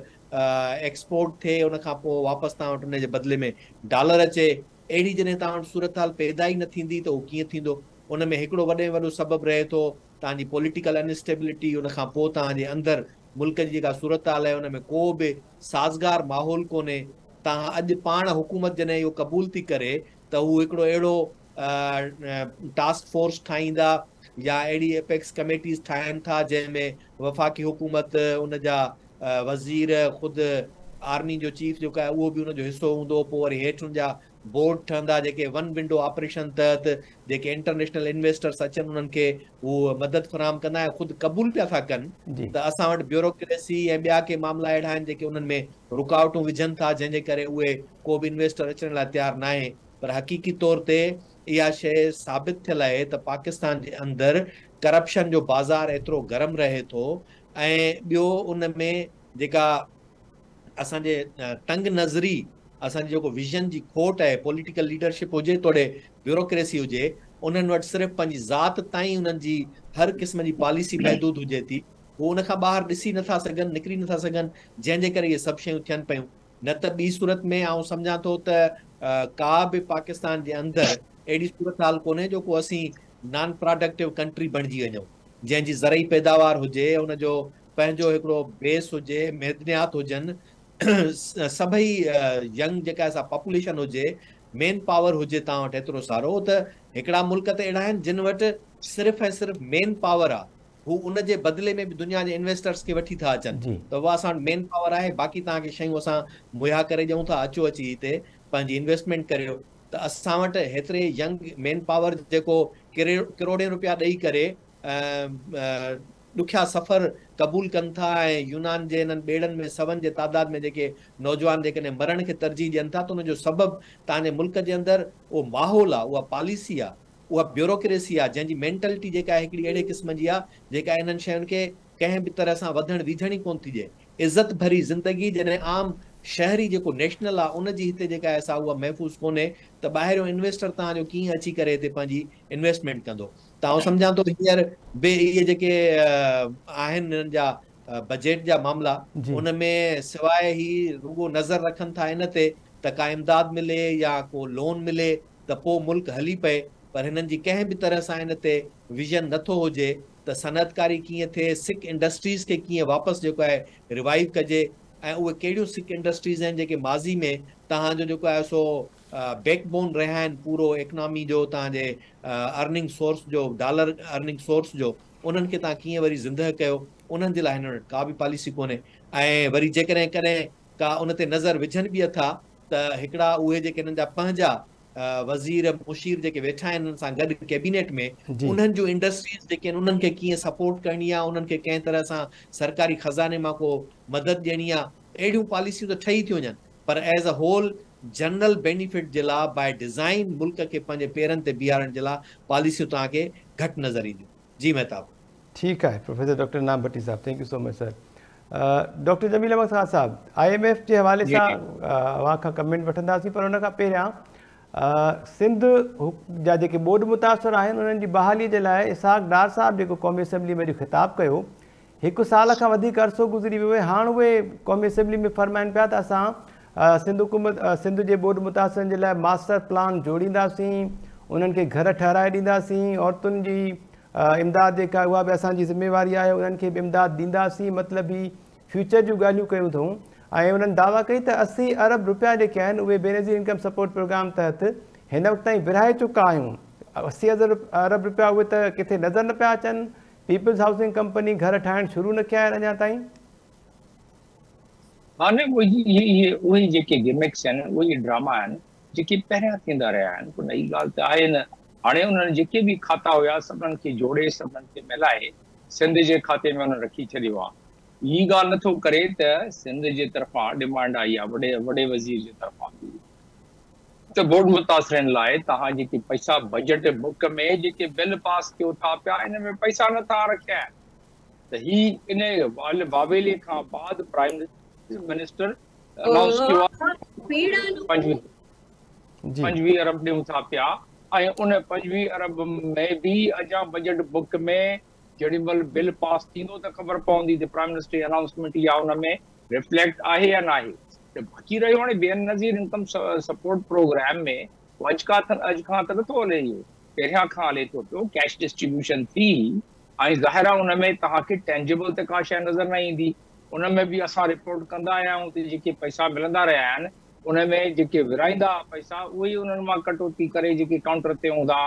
एक्सपोर्ट थिए, उन खां पोइ वापसि तव्हां वटि उन जे बदिले में डॉलर अचे। अहिड़ी जॾहिं तव्हां वटि सूरत हाल पैदा ई न थींदी त उहो कीअं थींदो? उन में हिकिड़ो वॾे में वॾो सबबु रहे थो तव्हांजी पॉलिटिकल अनस्टेबिलिटी। उन खां पोइ तव्हांजे अंदरि मुल्क जी जेका सूरत हाल आहे उन में को बि साज़गार माहौल कोन्हे। तव्हां अॼु पाण हुकूमत जॾहिं इहो क़बूल थी करे त हू हिकिड़ो अहिड़ो टास्क फोर्स ठाहींदा या अहिड़ी एपेक्स कमेटीज़ ठाहिनि था जंहिंमें वफ़ाक़ी हुकूमत, उन जा वज़ीर, ख़ुदि आर्मी जो चीफ जेको आहे उहो बि उनजो हिसो हूंदो। पोइ वरी हेठि उनजा बोर्ड ठहंदा जेके वन विंडो ऑपरेशन तहत जेके इंटरनेशनल इन्वेस्टर्स अचनि उन्हनि खे उहो मदद फराहम कंदा ऐं ख़ुदि क़बूल पिया था कनि त असां वटि ब्यूरोक्रेसी ऐं ॿिया के मामला अहिड़ा आहिनि जेके उन्हनि में रुकावटूं विझनि था जंहिंजे करे उहे को बि इन्वेस्टर अचण लाइ तयारु न आहे। पर हक़ीक़ी तौर ते इहा शइ साबित थियल आहे त पाकिस्तान जे अंदरि करप्शन जो बाज़ार एतिरो गरम रहे थो ऐं ॿियो उन में जेका असांजे तंग नज़री असांजी जेको विजन जी खोट आहे, पॉलिटिकल लीडरशिप हुजे तोड़े ब्यूरोक्रेसी हुजे, उन्हनि वटि सिर्फ़ु पंहिंजी ज़ात ताईं उन्हनि जी हर क़िस्म जी पॉलिसी महदूद हुजे थी। उहो उन खां ॿाहिरि ॾिसी नथा सघनि, निकिरी नथा सघनि, जंहिंजे करे इहे सभु शयूं थियनि पियूं। न त ॿी सूरत में आउं सम्झां थो त का बि पाकिस्तान जे अंदरि अहिड़ी सूरत हाल कोन्हे जो को असीं नॉन प्रोडक्टिव कंट्री बणिजी वञूं, जंहिंजी ज़रई पैदावार हुजे, उनजो पंहिंजो हिकिड़ो बेस हुजे, महदनियात हुजनि, सभई यंग जेका असां पॉपुलेशन हुजे, मेन पावर हुजे तव्हां वटि एतिरो सारो त हिकिड़ा मुल्क त अहिड़ा आहिनि जिन वटि सिर्फ़ु ऐं सिर्फ़ु मेन पावर आहे। हू उन जे बदिले में बि दुनिया जे इन्वेस्टर्स खे वठी था अचनि त उहा असां वटि मेन पावर आहे, बाक़ी तव्हांखे शयूं असां मुहैया करे ॾियूं था, अचो अची हिते पंहिंजी इन्वेस्टमेंट करियो। त असां वटि हेतिरे यंग मेन पावर जेको किरोड़े रुपया ॾेई करे ॾुखिया सफ़र क़बूल कनि था ऐं यूनान जे हिननि ॿेड़नि में सवनि जे तादाद में जेके नौजवान जेकॾहिं मरण खे तरजीह ॾियनि था त उनजो सबबु तव्हांजे मुल्क जे अंदरि उहो माहौल आहे, उहा पॉलिसी आहे, उहा ब्यूरोक्रेसी आहे, जंहिंजी मेंटेलिटी जेका आहे हिकिड़ी अहिड़े क़िस्म जी आहे जेका इन्हनि शयुनि खे कंहिं बि तरह सां वधण विझण ई कोन थी ॾिए। इज़त भरी ज़िंदगी जॾहिं आम शहरी जेको नेशनल आहे उनजी हिते जेका आहे सा उहा महफ़ूज़ कोन्हे त ॿाहिरियों इन्वेस्टर तव्हांजो कीअं अची करे हिते पंहिंजी इन्वेस्टमेंट कंदो। त आउं सम्झां थो हींअर बि इहे जेके आहिनि हिननि जा बजट जा मामला, उन में सवाइ ही रुगो नज़र रखनि था इन ते त का इमदाद मिले या को लोन मिले त पोइ मुल्क हली पए, पर हिननि जी कंहिं बि तरह सां इन ते विजन नथो हुजे त सनअतकारी कीअं थिए, सिक इंडस्ट्रीज़ खे कीअं वापसि जेको आहे रिवाइव कजे ऐं उहे कहिड़ियूं सिक इंडस्ट्रीज़ आहिनि जेके माज़ी में तव्हांजो जेको आहे सो बैकबोन रहिया आहिनि पूरो इकनॉमी जो, तव्हांजे अर्निंग सोर्स जो, डॉलर अर्निंग सोर्स जो, उन्हनि खे तव्हां कीअं वरी ज़िंदह कयो, उन्हनि जे लाइ हिन वटि का बि पॉलिसी कोन्हे। ऐं वरी जेकॾहिं कॾहिं का उन ते नज़र विझनि बि अथा त हिकिड़ा उहे जेके हिननि जा पंहिंजा वज़ीर मुशीर जेके वेठा आहिनि हुननि सां गॾु कैबिनेट में, उन्हनि जूं इंडस्ट्रीज़ जेके आहिनि उन्हनि खे कीअं सपोर्ट करणी आहे, उन्हनि खे कंहिं तरह सां सरकारी ख़ज़ाने मां को मदद ॾियणी आहे, अहिड़ियूं पॉलिसियूं त ठही थियूं वञनि, पर as a whole general benefit जे लाइ बाय डिज़ाइन मुल्क खे पंहिंजे पेरनि ते बीहारण जे लाइ पॉलिसियूं तव्हांखे घटि नज़र ईंदियूं। जी मेहताब। ठीकु आहे प्रोफेसर डॉक्टर नाम भट्टी साहब, thank you so much sir. Doctor Jameel Ahmed Khan साहब, IMF जे हवाले सां अवां खां कमेंट वठंदासीं, पर हुन खां पहिरियां सिंध जा जेके बोर्ड मुतासिर आहिनि उन्हनि जी बहालीअ जे लाइ इसहाक डार साहब जेको क़ौमी असेंबली में ख़िताब कयो, 1 साल खां वधीक अरसो गुज़री वियो आहे। हाणे उहे क़ौमी असेंबली में फरमाइनि पिया त असां सिंध हुकूमत सिंध जे बोर्ड मुतासिरनि जे लाइ मास्टर प्लान जोड़ींदासीं, उन्हनि खे घर ठहिराए ॾींदासीं, औरतुनि जी इमदाद जेका उहा बि असांजी ज़िम्मेवारी आहे, उन्हनि खे बि इमदाद ॾींदासीं, मतिलबु ही फ्यूचर जूं ॻाल्हियूं कयूं अथऊं। ऐं उन्हनि दावा कई त 80 अरब रुपया जेके आहिनि उहे बेनज़ीर इनकम सपोर्ट प्रोग्राम तहत हिन वक़्त ताईं विरहाए चुका आहियूं। 80 अरब रुपया उहे त किथे नज़र न पिया अचनि। पीपल्स हाउसिंग कंपनी घर ठाहिण शुरू न कया आहिनि अञा ताईं। हाँ ने उहे जेके गिमिक्स आहिनि, उहे ड्रामा आहिनि जेके पहिरियां थींदा रहिया आहिनि। को नई ॻाल्हि त आहे न। हाणे उन्हनि जेके बि खाता हुया सभिनीनि खे जोड़े, सभिनीनि खे मिलाए सिंध जे खाते में उन्हनि रखी छॾियो आहे। हीअ ॻाल्हि नथो करे त सिंध जे तरफ़ां डिमांड आई आहे वॾे वज़ीर जे तरफ़ां त बोर्ड मुतासिरनि लाइ तव्हां जेके पैसा बजट बुक में जेके बिल पास कयो था पिया, इन में पैसा नथा रखिया आहिनि। त ही इन बावेले खां बाद प्राइम मिनिस्टर अनाउंस कयो आहे 25 अरब ॾियूं था पिया, ऐं उन 25 अरब में बि अञा बजट बुक में जेॾी महिल बिल पास थींदो त ख़बर पवंदी त प्राइम मिनिस्टर जी अनाउंसमेंट इहा उन में रिफ्लेक्ट आहे या न आहे। त बाक़ी रहियो हाणे बेनज़ीर इनकम सपोर्ट प्रोग्राम में अॼु खां त नथो हले, इहो पहिरियां खां हले थो पियो। कैश डिस्ट्रीब्यूशन थी ऐं ज़ाहिर आहे उन में तव्हांखे टेंजिबल त का शइ नज़र न ईंदी। उन में बि असां रिपोर्ट कंदा आया आहियूं त जेके पैसा मिलंदा रहिया आहिनि उन में जेके विराईंदा पैसा उहे ई उन्हनि मां कटौती करे जेके काउंटर ते हूंदा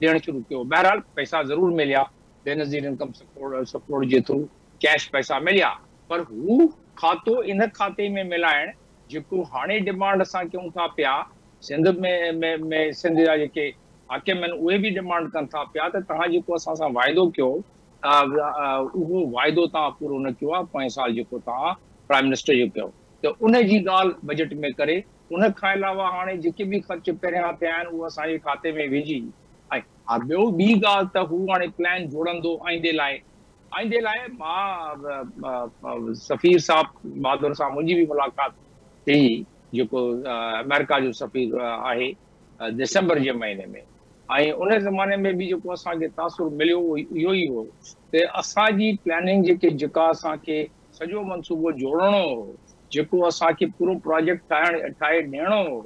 ॾियणु शुरू कयो। बहरहाल पैसा ज़रूरु मिलिया, बेनज़ीर इनकम सपोर्ट जे थ्रू कैश पैसा मिलिया, पर हू खातो इन खाते में मिलाइण जेको हाणे डिमांड असां कयूं था पिया, सिंध में सिंध जा जेके हाकिम आहिनि उहे बि डिमांड कनि था पिया त तव्हां जेको असां सां वाइदो कयो उहो वाइदो तव्हां पूरो न कयो आहे 5 साल जेको तव्हां प्राइम मिनिस्टर जो कयो। त उन जी ॻाल्हि बजट में करे उन खां अलावा हाणे जेके बि ख़र्च पहिरियां थिया आहिनि उहे असांजे खाते में विझी, ऐं ॿियो ॿी ॻाल्हि त हू हाणे प्लान जोड़ंदो आईंदे लाइ मां सफ़ीर साहब बहादुर सां मुंहिंजी बि मुलाक़ात थी, जेको अमेरिका जो सफ़ीर आहे दिसंबर जे महीने में, ऐं उन ज़माने में बि जेको असांखे तासुर मिलियो इहो ई हो त असांजी प्लानिंग जेका असांखे सॼो मनसूबो जोड़णो हो, जेको असांखे पूरो प्रोजेक्ट ठाहे ॾियणो हो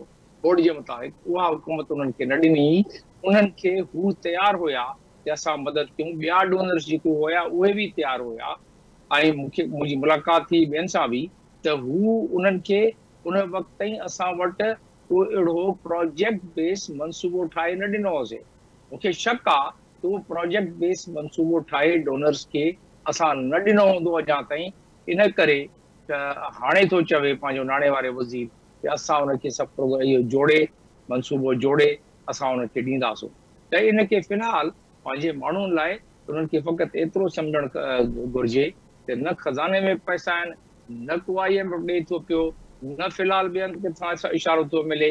बोर्ड जे मुताबिक़, उहा हुकूमत उन्हनि खे न ॾिनी। उन्हनि खे हू तयारु हुया कि असां मदद कयूं, ॿिया डोनर्स जेके हुया उहे बि तयारु हुया, ऐं मुंहिंजी मुलाक़ात थी ॿियनि सां बि त हू उन्हनि खे उन वक़्त ताईं असां वटि को अहिड़ो प्रोजेक्ट बेस मनसूबो ठाहे न ॾिनो होसीं। मूंखे शक आहे त उहो प्रोजेक्ट बेस मनसूबो ठाहे डोनर्स खे असां न ॾिनो हूंदो अञा ताईं। इन करे त हाणे थो चवे पंहिंजो नाणे वारे वज़ीर कि असां उनखे सभु इहो जोड़े मनसूबो जोड़े असां उनखे ॾींदासीं। त इनखे फ़िलहाल पंहिंजे माण्हुनि लाइ उन्हनि खे फ़क़ति एतिरो सम्झणु घुरिजे त न ख़ज़ाने में पैसा आहिनि, न को IMF ॾिए थो पियो, न फ़िलहाल ॿियनि किथां इशारो थो मिले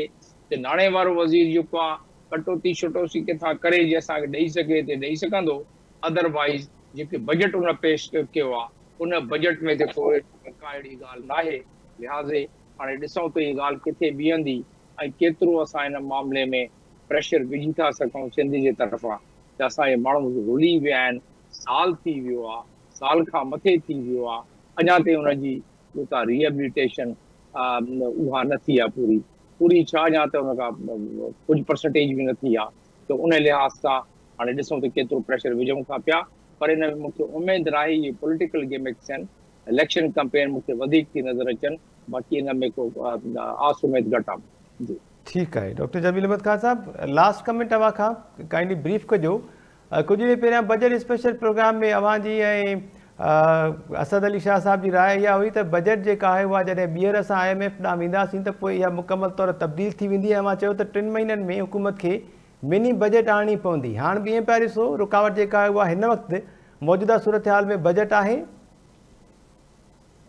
त नाणे वारो वज़ीर जेको आहे कटौती शटौती किथां करे जे असांखे ॾेई सघे त ॾेई सघंदो। अदरवाइज़ जेके बजट उन पेश कयो आहे उन बजट में त को अहिड़ी ॻाल्हि न आहे। लिहाज़े हाणे ॾिसूं त इहा ॻाल्हि किथे बीहंदी ऐं केतिरो असां हिन मामले में प्रेशर विझी था सघूं सिंध जे तरफ़ां त असांजे माण्हू रुली विया आहिनि। साल थी वियो आहे, साल खां मथे थी वियो आहे, अञा ताईं हुनजी जेका रिहेबिलिटेशन उहा न थी आहे पूरी छा, अञा त हुन खां कुझु परसेंटेज बि न थी आहे। त उन लिहाज़ सां हाणे ॾिसूं त केतिरो प्रेशर विझूं था पिया, पर इन में मूंखे उमेदु आहे इहे पॉलिटिकल गिमिक्स आहिनि, इलेक्शन कैंपेन मूंखे वधीक थी नज़र अचनि, बाक़ी इन में को आस उमेद घटि आहे। जी ठीकु आहे डॉक्टर जमील अहमद ख़ान साहब, लास्ट कमेंट अव्हां खां काइंडली ब्रीफ कजो। कुझु ॾींहं पहिरियां बजट स्पेशल प्रोग्राम में अव्हां जी ऐं असद अली शाह साहब जी राय इहा हुई त बजट जेका आहे उहा जॾहिं ॿीहर असां IMF ॾांहुं वेंदासीं त पोइ इहा मुकमल तौर तब्दील थी वेंदी। ऐं मां चयो त 3 महीननि में हुकूमत खे मिनी बजट आणणी पवंदी। हाणे बि ईअं पिया ॾिसो रुकावट जेका आहे उहा हिन वक़्तु मौजूदा सूरत हाल में बजट आहे।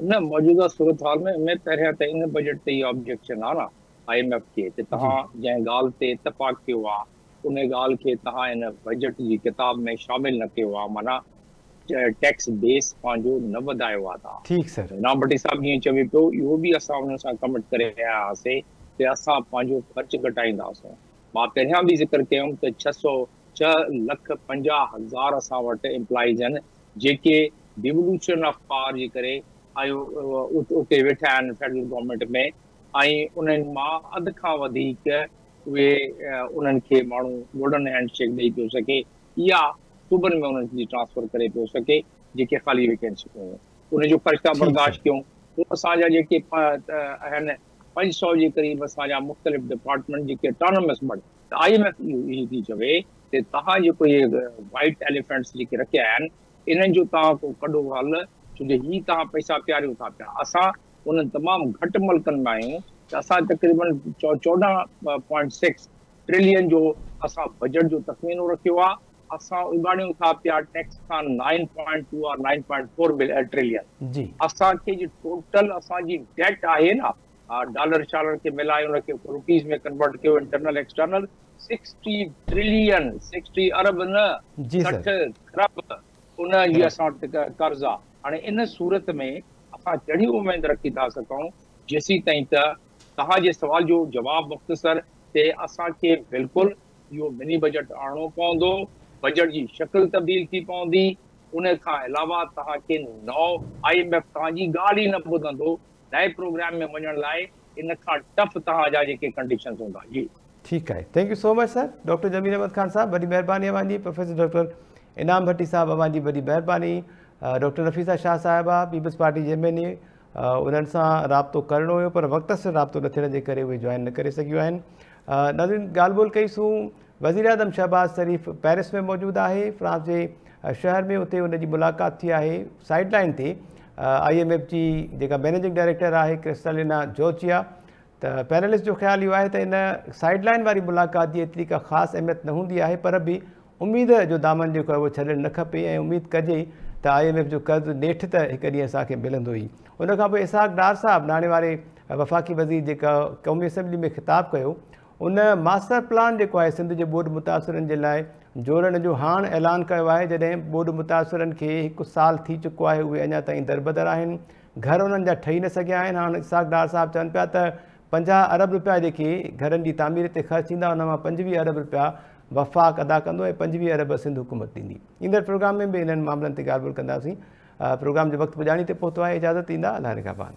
न मौजूदा सूरत हाल में पहिरियां त इन बजट ते इहा ऑब्जेक्शन आहे न IMF खे त तव्हां जंहिं ॻाल्हि ते इतफ़ाक़ कयो आहे उन ॻाल्हि खे तव्हां इन बजट जी किताब में शामिल न कयो आहे, माना टैक्स बेस पंहिंजो न वधायो आहे तव्हां। ठीकु सर। इनाम भट्टी साहिबु जीअं चवे पियो इहो बि असां हुन सां कमिट करे रहिया हुआसीं कि असां पंहिंजो ख़र्चु घटाईंदासीं। मां पहिरियां बि ज़िक्र कयुमि त 6,50,000 असां वटि एम्प्लॉइज़ आहिनि जेके डिवोल्यूशन ऑफ पावर जे करे उते वेठा आहिनि फेडरल गवर्नमेंट में, ऐं उन्हनि मां अधु खां वधीक उहे उन्हनि खे माण्हू गोल्डन हैंडशेक ॾेई पियो सघे या सूबनि में उन्हनि जी ट्रांसफर करे पियो सघे जेके ख़ाली वेकेंसियूं हुयूं, उनजो ख़र्चा बर्दाश्त कयूं। पोइ असांजा जेके आहिनि 500 जे क़रीब असांजा मुख़्तलिफ़ डिपार्टमेंट जेके ऑटोनमस बण त IMF इहो थी चवे त तव्हां जेको इहे वाइट एलिफेंट्स जेके रखिया आहिनि इन्हनि जो तव्हां को कढो हल, छो जो हीअ तव्हां पैसा पियारियो था पिया। असां उन्हनि तमामु घटि मुल्कनि में आहियूं त असां तक़रीबन 14.6 ट्रिलियन जो असां बजट जो तख़मीनो रखियो आहे। असां उगाड़ियूं था पिया टैक्स खां 9.2 और 9.4 ट्रिलियन जी। असांखे जो टोटल असांजी डेट आहे न डॉलर शालर खे मिलाए उनखे रुपीज़ में कन्वर्ट कयो इंटरनल एक्सटर्नल 60 ट्रिलियन 60 अरब न 60 खरब उन जी असां वटि कर्ज़ आहे। हाणे इन सूरत में असां कहिड़ी उमेद रखी था सघूं जेसीं ताईं त तव्हांजे सवाल जो जवाबु मुख़्तसर ते असांखे बिल्कुलु इहो मिनी बजट आणणो पवंदो, बजट जी शक्ल तब्दील थी पवंदी। उन खां अलावा तव्हांखे नओ IMF तव्हांजी ॻाल्हि ई न ॿुधंदो नए प्रोग्राम में वञण लाइ, इन खां टफ तव्हांजा जेके कंडीशंस हूंदा। जी ठीकु आहे, thank you so much sir. Doctor Jameel Ahmed Khan साहब वॾी महिरबानी अवांजी। प्रोफेसर डॉक्टर इनाम भट्टी साहब अवांजी वॾी महिरबानी। डॉक्टर नफ़ीसा शाह साहिबा पीपल्स पार्टी जे MNA उन्हनि सां राब्तो करिणो हुयो पर वक़्त सां राब्तो न थियण जे करे उहे जॉइन न करे सघियूं आहिनि। नाज़रीन ॻाल्हि ॿोल कईसूं, वज़ीर आज़म शहबाज़ शरीफ़ पेरिस में मौजूदु आहे, फ्रांस जे शहर में, उते उनजी मुलाक़ात थी आहे। साइड लाइन ते IMF जी जेका मैनेजिंग डायरेक्टर आहे क्रिस्टलिना जॉर्जिया। त पैनलिस्ट जो ख़्यालु इहो आहे त इन साइड लाइन वारी मुलाक़ात जी एतिरी का ख़ासि अहमियत न हूंदी आहे, पर बि उमेद जो दामन जेको आहे उहो छॾणु न खपे ऐं उमेदु कजे त IMF जो कर्ज़ु नेठि त हिकु ॾींहुं असांखे मिलंदो ई। उनखां पोइ इसहाक़ डार साहब नाणे वारे वफ़ाक़ी वज़ीर जेका क़ौमी असेंबली में ख़िताबु कयो, उन मास्टर प्लान जेको आहे सिंध जे ॿोॾि मुतासिरनि जे लाइ जोड़ण जो हाणे ऐलान कयो आहे, जॾहिं ॿोॾि मुतासिरनि खे 1 साल थी चुको आहे, उहे अञा ताईं दरबदर आहिनि, घर उन्हनि जा ठही न सघिया आहिनि। हाणे इसहाक़ डार साहब चवनि पिया त 50 अरब रुपया जेके घरनि जी तामीर ते ख़र्चु थींदा उन मां 25 अरब रुपया वफ़ाक़ अदा कंदो ऐं 25 अरब सिंध हुकूमत ॾींदी। ईंदड़ प्रोग्राम में बि इन्हनि मामलनि ते ॻाल्हि ॿोल कंदासीं। प्रोग्राम जो वक़्तु पुॼाणी ते पहुतो आहे, इजाज़त ॾींदा, अलाह निगहबान।